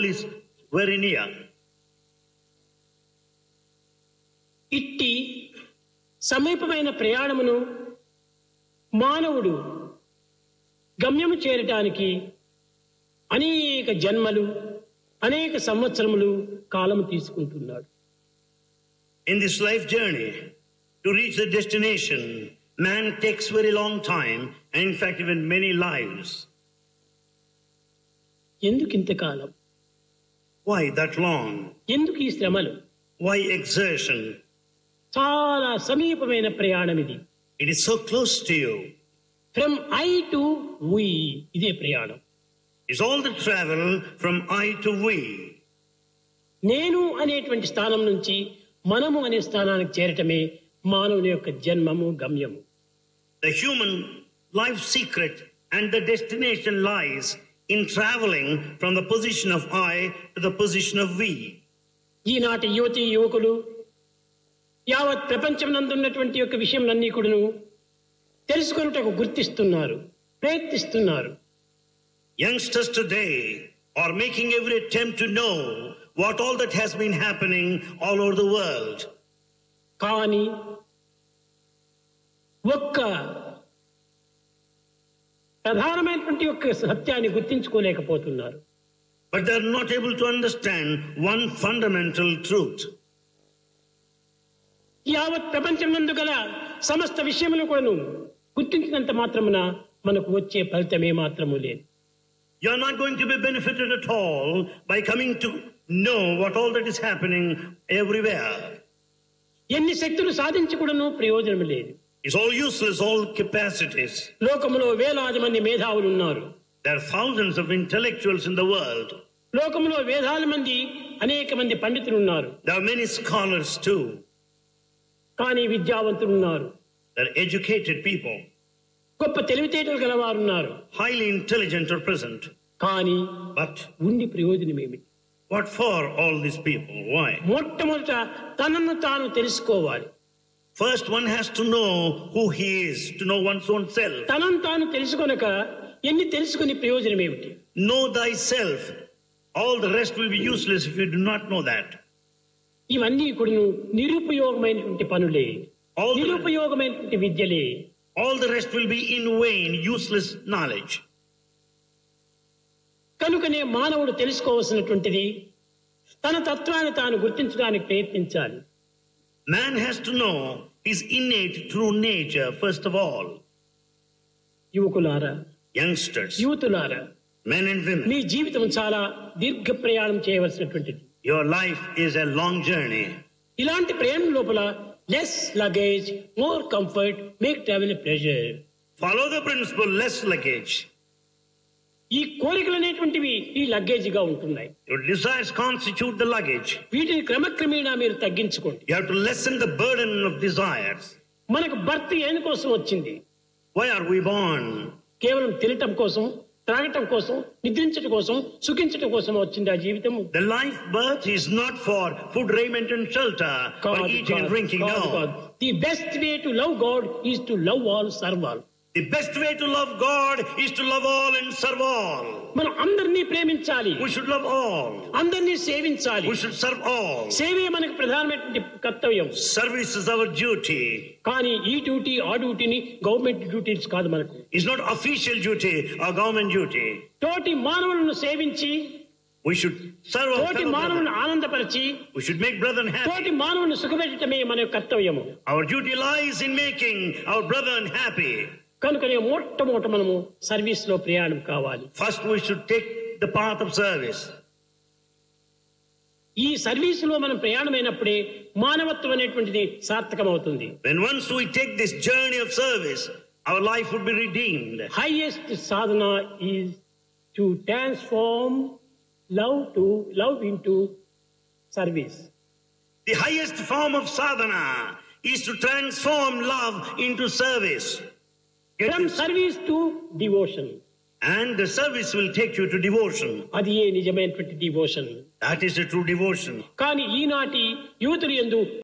is very near. ఇట్టి సమీపమైన ప్రయాణమును మానవుడు గమ్యము చేరటానికి అనేక జన్మలు అనేక సంవత్సరములు కాలము తీసుకుంటున్నాడు. In this life journey, to reach the destination, man takes very long time, and in fact even many lives. ఎందుకు ఇంతకాలం? Why that long? ఎందుకు ఈ శ్రమలు? Why exertion? చాలా సమీపమైన ప్రయాణం ఇది. It is so close to you. From I to V, ఇదే ప్రయాణం. It's all the travel from I to we. నేను అనేటువంటి స్థానం నుంచి మనము అనే స్థానానికి చేరటమే మానవుని యొక్క జన్మము గమ్యము. The human life secret and the destination lies in traveling from the position of I to the position of we. ఈనాటి యువతి యువకులు యావత్ ప్రపంచం నందున్నటువంటి యొక్క విషయంలన్నీ కూడాను తెలుసుకొనుటకు గుర్తిస్తున్నారు, ప్రయత్నిస్తున్నారు. Youngsters today are making every attempt to know what all that has been happening all over the world. కానీ ఒక్క ప్రధానమైనటువంటి యొక్క సత్యాన్ని గుర్తించుకోలేకపోతున్నారు. But they are not able to understand one fundamental truth. యావత్ ప్రపంచం నందు గల సమస్త విషయములు కూడాను గుర్తించినంత మాత్రమున మనకు వచ్చే ఫలితమే మాత్రము లేదు. You are not going to be benefited at all by coming to know what all that is happening everywhere. ఎన్ని శక్తులు సాధించి కూడాను ప్రయోజనం లేదు. It's all useless, all capacities. లోకములో వేలాది మంది మేధావులు ఉన్నారు. There are thousands of intellectuals in the world. లోకములో వేలాది మంది అనేక మంది పండితులు ఉన్నారు. There are many scholars too. కానీ విద్యావంతులు ఉన్నారు. There are educated people. గొప్ప తెలివితేటలు గలవారు ఉన్నారు. Highly intelligent are present. కానీ But ఉండి ప్రయోజనం ఏమిటి? what for all these people? Why? మొట్టమొదట తనను తాను తెలుసుకోవాలి. First one has to know who he is, to know one's own self. తనను తాను తెలుసుకొనక ఎన్ని తెలుసుకుని ప్రయోజనం ఏమిటి? Know thyself. All the rest will be useless if you do not know that. ఇవన్నీ కూడా నిరుపయోగమైనటువంటి పనులే, నిరుపయోగమైనటువంటి విద్యలే. All the rest will be in vain, useless knowledge. కనుకనే మానవుడు తెలుసుకోవాల్సినటువంటిది తన తత్వాన్ని తాను గుర్తించడానికి ప్రయత్నించాలి. Man has to know his innate true nature first of all. యువకులారా, Youngsters, యూతులారా, men and women, మీ జీవితం చాలా దీర్ఘ ప్రయాణం చేయవలసినటువంటిది. your life is a long journey. ఇలాంటి ప్రయాణం లోపల less luggage, more comfort, make travel pleasure. Follow the principle, less luggage. ఈ కోరికలు అనేటువంటివి ఈ లగేజ్ గా ఉంటున్నాయి. Your desires constitute the luggage. వీటిని క్రమక్రమేణా మీరు తగ్గించుకోండి. You have to lessen the burden of desires. మనకు భర్త ఏం కోసం వచ్చింది? Why are we born? కేవలం తినటం కోసం, త్రాగటం కోసం, నిద్రించటం కోసం, సుఖించటం కోసం వచ్చింది ఆ జీవితం. The life birth is not for food, raiment and shelter, for eating and drinking. No. The best way to love God is to love all, serve all. The best way to love God is to love all and serve all. మనం అందరినీ ప్రేమించాలి. We should love all. అందరినీ సేవించాలి. We should serve all. సేవే మనకు ప్రధానమైనటువంటి కర్తవ్యం. Service is our duty. కానీ ఈ డ్యూటీ ఆ డ్యూటీని గవర్నమెంట్ డ్యూటీస్ కాదు మనకు. It's not official duty or government duty. తోటి మానవులను సేవించి, We should serve our తోటి fellow మానవులను brethren. ఆనందపరిచి, We should make brethren happy. తోటి మానవులను సుఖపెట్టడమే మన యొక్క కర్తవ్యము. Our duty lies in making our brethren happy. కనుకనే మొట్టమొదట మనము సర్వీస్ లో ప్రయాణం కావాలి. First we should take the path of service. ఈ సర్వీస్ లో మనం ప్రయాణమైనప్పుడే మానవత్వం అనేటువంటిది సార్థకం అవుతుంది. When once we take this journey of service, our life would be redeemed. Highest Sadhana is to transform love into service. The highest form of sadhana is to transform love into service. From service to devotion. And the service will take you to devotion. అది ఏ నిజమైనటువంటి devotion. That is a true devotion. కానీ ఈనాటి యువతులు యందు